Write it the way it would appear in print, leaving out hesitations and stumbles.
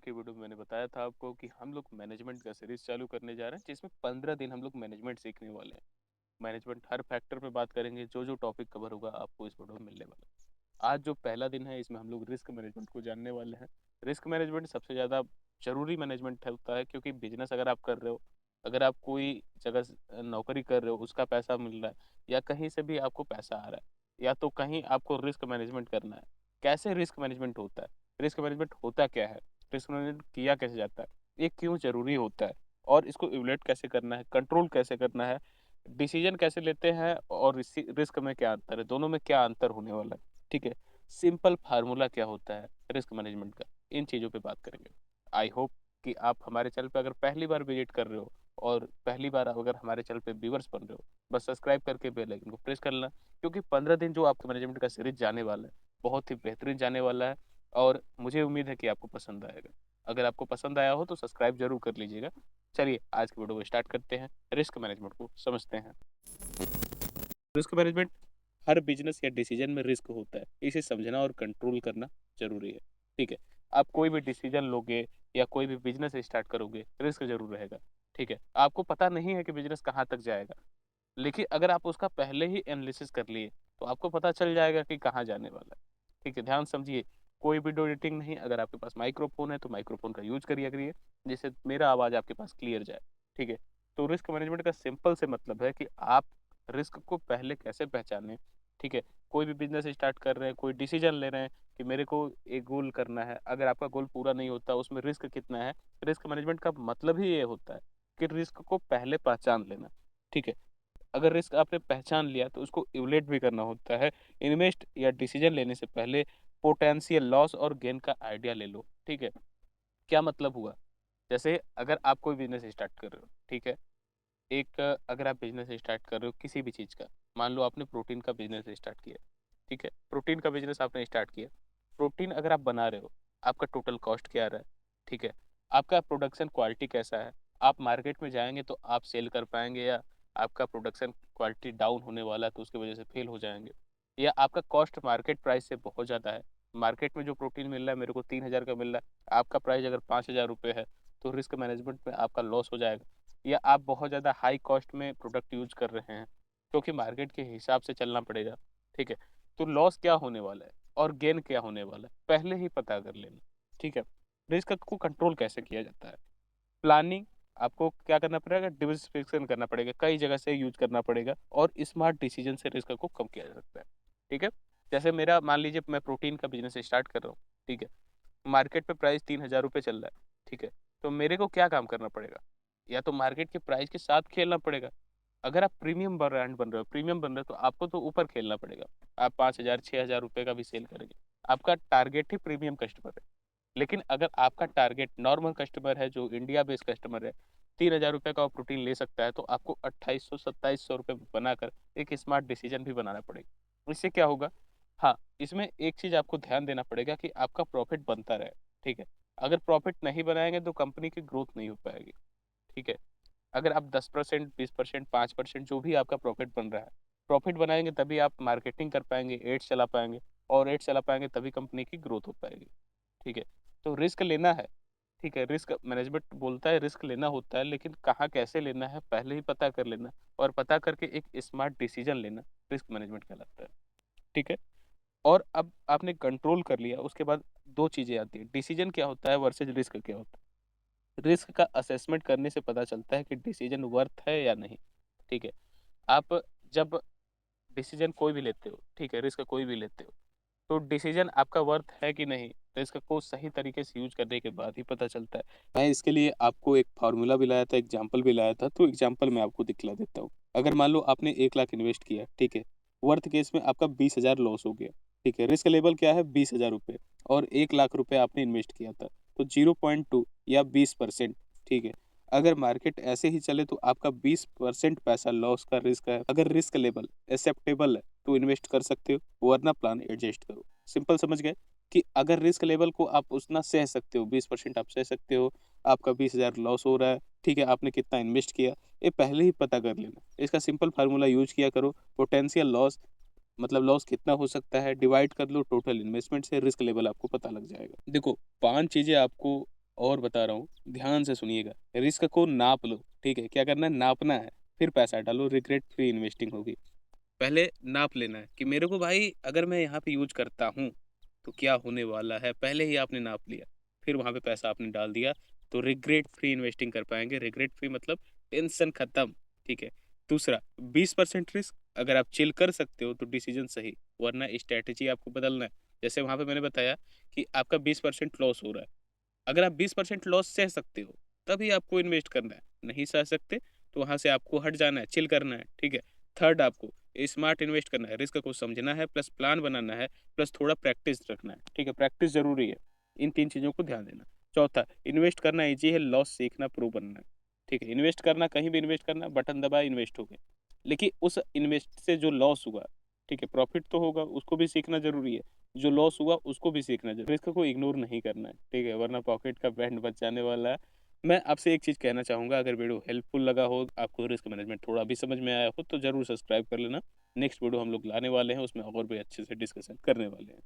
की वीडियो में मैंने बताया था आपको कि हम लोग मैनेजमेंट का सीरीज चालू करने जा रहे हैं जिसमें 15 दिन हम लोग मैनेजमेंट सीखने वाले हैं। मैनेजमेंट हर फैक्टर पे बात करेंगे, जो जो टॉपिक कवर होगा आपको इस वीडियो में मिलने वाला है। आज जो पहला दिन है इसमें हम लोग रिस्क मैनेजमेंट को जानने वाले हैं। रिस्क मैनेजमेंट सबसे ज़्यादा जरूरी मैनेजमेंट होता है, क्योंकि बिजनेस अगर आप कर रहे हो, अगर आप कोई जगह नौकरी कर रहे हो, उसका पैसा मिल रहा है या कहीं से भी आपको पैसा आ रहा है, या तो कहीं आपको रिस्क मैनेजमेंट करना है। कैसे रिस्क मैनेजमेंट होता है, रिस्क मैनेजमेंट होता क्या है, रिस्क मैनेजमेंट किया कैसे जाता है, ये क्यों जरूरी होता है, और इसको इवलेट कैसे करना है, कंट्रोल कैसे करना है, डिसीजन कैसे लेते हैं, और रिस्क में क्या अंतर है, दोनों में क्या अंतर होने वाला है। ठीक है, सिंपल फार्मूला क्या होता है रिस्क मैनेजमेंट का, इन चीज़ों पे बात करेंगे। आई होप कि आप हमारे चैनल पे अगर पहली बार विजिट कर रहे हो और पहली बार अगर हमारे चैनल पे व्यूवर्स बन रहे हो, बस सब्सक्राइब करके बेल आइकन को प्रेस कर लेना, क्योंकि 15 दिन जो आपके मैनेजमेंट का सीरीज जाने वाला है बहुत ही बेहतरीन जाने वाला है। और मुझे उम्मीद है कि आपको पसंद आएगा। अगर आपको पसंद आया हो तो सब्सक्राइब जरूर कर लीजिएगा। चलिए आज की वीडियो को स्टार्ट करते हैं, रिस्क मैनेजमेंट को समझते हैं। रिस्क मैनेजमेंट, हर बिजनेस या डिसीजन में रिस्क होता है, इसे समझना और कंट्रोल करना जरूरी है। ठीक है, आप कोई भी डिसीजन लोगे या कोई भी बिजनेस स्टार्ट करोगे, रिस्क जरूर रहेगा। ठीक है, आपको पता नहीं है कि बिजनेस कहाँ तक जाएगा, लेकिन अगर आप उसका पहले ही एनालिसिस कर लिए तो आपको पता चल जाएगा कि कहाँ जाने वाला है। ठीक है, ध्यान समझिए, कोई वीडियो एडिटिंग नहीं, अगर आपके पास माइक्रोफोन है तो माइक्रोफोन का यूज करिए करिए, जिससे मेरा आवाज़ आपके पास क्लियर जाए। ठीक है, तो रिस्क मैनेजमेंट का सिंपल से मतलब है कि आप रिस्क को पहले कैसे पहचानें। ठीक है, कोई भी बिजनेस स्टार्ट कर रहे हैं, कोई डिसीजन ले रहे हैं कि मेरे को एक गोल करना है, अगर आपका गोल पूरा नहीं होता उसमें रिस्क कितना है। रिस्क मैनेजमेंट का मतलब ही ये होता है कि रिस्क को पहले पहचान लेना। ठीक है, अगर रिस्क आपने पहचान लिया तो उसको इवलेट भी करना होता है। इन्वेस्ट या डिसीजन लेने से पहले पोटेंशियल लॉस और गेन का आइडिया ले लो। ठीक है, क्या मतलब हुआ, जैसे अगर आप कोई बिजनेस स्टार्ट कर रहे हो, ठीक है, एक अगर आप बिजनेस स्टार्ट कर रहे हो किसी भी चीज़ का, मान लो आपने प्रोटीन का बिजनेस स्टार्ट किया। ठीक है, प्रोटीन का बिजनेस आपने स्टार्ट किया, प्रोटीन अगर आप बना रहे हो, आपका टोटल कॉस्ट क्या रहा है। ठीक है, आपका प्रोडक्शन क्वालिटी कैसा है, आप मार्केट में जाएंगे तो आप सेल कर पाएंगे, या आपका प्रोडक्शन क्वालिटी डाउन होने वाला है तो उसकी वजह से फेल हो जाएंगे, या आपका कॉस्ट मार्केट प्राइस से बहुत ज़्यादा है। मार्केट में जो प्रोटीन मिल रहा है मेरे को 3,000 का मिल रहा है, आपका प्राइस अगर 5,000 रुपये है, तो रिस्क मैनेजमेंट में आपका लॉस हो जाएगा। या आप बहुत ज़्यादा हाई कॉस्ट में प्रोडक्ट यूज कर रहे हैं, क्योंकि मार्केट के हिसाब से चलना पड़ेगा। ठीक है, तो लॉस क्या होने वाला है और गेन क्या होने वाला है पहले ही पता कर लेना। ठीक है, रिस्क को कंट्रोल कैसे किया जाता है, प्लानिंग, आपको क्या करना पड़ेगा, डिवर्सिफिकेशन करना पड़ेगा, कई जगह से यूज करना पड़ेगा, और स्मार्ट डिसीजन से रिस्क को कम किया जा सकता है। ठीक है, जैसे मेरा मान लीजिए मैं प्रोटीन का बिजनेस स्टार्ट कर रहा हूँ। ठीक है, मार्केट पे प्राइस 3,000 रुपये चल रहा है। ठीक है, तो मेरे को क्या काम करना पड़ेगा, या तो मार्केट के प्राइस के साथ खेलना पड़ेगा। अगर आप प्रीमियम ब्रांड बन रहे हो, प्रीमियम बन रहे हो, तो आपको तो ऊपर खेलना पड़ेगा। आप 5,000 6,000 रुपये का भी सेल करेंगे, आपका टारगेट ही प्रीमियम कस्टमर है। लेकिन अगर आपका टारगेट नॉर्मल कस्टमर है, जो इंडिया बेस्ड कस्टमर है, 3,000 रुपये का वो प्रोटीन ले सकता है, तो आपको 2,800 2700 रुपये बनाकर एक स्मार्ट डिसीजन भी बनाना पड़ेगा। इससे क्या होगा, हाँ, इसमें एक चीज़ आपको ध्यान देना पड़ेगा कि आपका प्रॉफिट बनता रहे। ठीक है, अगर प्रॉफिट नहीं बनाएंगे तो कंपनी की ग्रोथ नहीं हो पाएगी। ठीक है, अगर आप 10% 20% 5% जो भी आपका प्रॉफिट बन रहा है, प्रॉफिट बनाएंगे तभी आप मार्केटिंग कर पाएंगे, एड्स चला पाएंगे, और एड्स चला पाएंगे तभी कंपनी की ग्रोथ हो पाएगी। ठीक है, तो रिस्क लेना है। ठीक है, रिस्क मैनेजमेंट बोलता है रिस्क लेना होता है, लेकिन कहाँ कैसे लेना है पहले ही पता कर लेना, और पता करके एक स्मार्ट डिसीजन लेना रिस्क मैनेजमेंट कहलाता है। ठीक है, और अब आपने कंट्रोल कर लिया, उसके बाद दो चीजें आती है, डिसीजन क्या होता है वर्सेज रिस्क क्या होता है। रिस्क का असेसमेंट करने से पता चलता है कि डिसीजन वर्थ है या नहीं। ठीक है, आप जब डिसीजन कोई भी लेते हो, ठीक है, रिस्क कोई भी लेते हो, तो डिसीजन आपका वर्थ है कि नहीं, तो इसका को सही तरीके से यूज करने के बाद ही पता चलता है। मैं इसके लिए आपको एक फार्मूला भी लाया था, एग्जाम्पल भी लाया था, तो एग्जाम्पल मैं आपको दिखला देता हूँ। अगर मान लो आपने 1 लाख इन्वेस्ट किया, ठीक है, वर्थ केस में आपका 20,000 लॉस हो गया। ठीक है, रिस्क लेवल क्या है, 20,000 रुपये, और 1 लाख रुपये आपने इन्वेस्ट किया था, तो 0.2 या 20%। ठीक है, अगर मार्केट ऐसे ही चले तो आपका 20% पैसा लॉस का रिस्क है। अगर रिस्क लेवल एक्सेप्टेबल है तो इन्वेस्ट कर सकते हो, वरना प्लान एडजस्ट करो। सिंपल समझ गए कि अगर रिस्क लेवल को आप उतना सह सकते हो, 20% आप सह सकते हो, आपका 20,000 लॉस हो रहा है, ठीक है, आपने कितना इन्वेस्ट किया, ये पहले ही पता कर लेना। इसका सिंपल फार्मूला यूज किया करो, पोटेंशियल लॉस मतलब लॉस कितना हो सकता है, डिवाइड कर लो टोटल इन्वेस्टमेंट से, रिस्क लेवल आपको पता लग जाएगा। देखो, 5 चीजें आपको और बता रहा हूँ, ध्यान से सुनिएगा। रिस्क को नाप लो, ठीक है? क्या करना है? नापना है, फिर पैसा डालो, रिग्रेट फ्री इन्वेस्टिंग होगी। पहले नाप लेना है कि मेरे को भाई अगर मैं यहाँ पे यूज़ करता हूँ, तो क्या होने वाला है? पहले ही आपने नाप लिया, फिर वहाँ पे पैसा आपने डाल दिया, तो रिग्रेट फ्री इन्वेस्टिंग कर पाएँगे। रिग्रेट फ्री मतलब टेंशन खत्म, ठीक है? दूसरा 20% रिस्क, अगर आप चिल कर सकते हो तो डिसीज़न सही, वरना स्ट्रैटेजी आपको बदलना है। जैसे वहाँ पे मैंने बताया कि आपका 20% लॉस हो रहा है। अगर आप 20% लॉस सह सकते हो, तभी आपको इन्वेस्ट करना है। नहीं सह सकते, तो वहाँ से आपको हट जाना है, चिल करना है, ठीक है? थर्ड आपको स्मार्ट इन्वेस्ट करना है, रिस्क को समझना है, प्लस प्लान बनाना है, प्लस थोड़ा प्रैक्टिस रखना है, ठीक है? प्रैक्टिस ज़रूरी है। इन 3 चीज़ों को ध्यान देना। चौथा, इन्वेस्ट करना ईज़ी है, लॉस सीखना, प्रो बनना है, ठीक है? इन्वेस्ट करना, कहीं भी इन्वेस्ट करना, बटन दबाया इन्वेस्ट हो गया। लेकिन उस इन्वेस्ट से जो लॉस हुआ, ठीक है? प्रॉफ़िट तो होगा, उसको भी सीखना ज़रूरी है। जो लॉस हुआ उसको भी सीखना चाहिए। रिस्क को इग्नोर नहीं करना है, ठीक है? वरना पॉकेट का बैंड बच जाने वाला है। मैं आपसे एक चीज़ कहना चाहूँगा, अगर वीडियो हेल्पफुल लगा हो, आपको रिस्क मैनेजमेंट थोड़ा भी समझ में आया हो, तो ज़रूर सब्सक्राइब कर लेना। नेक्स्ट वीडियो हम लोग लाने वाले हैं, उसमें और भी अच्छे से डिस्कशन करने वाले हैं।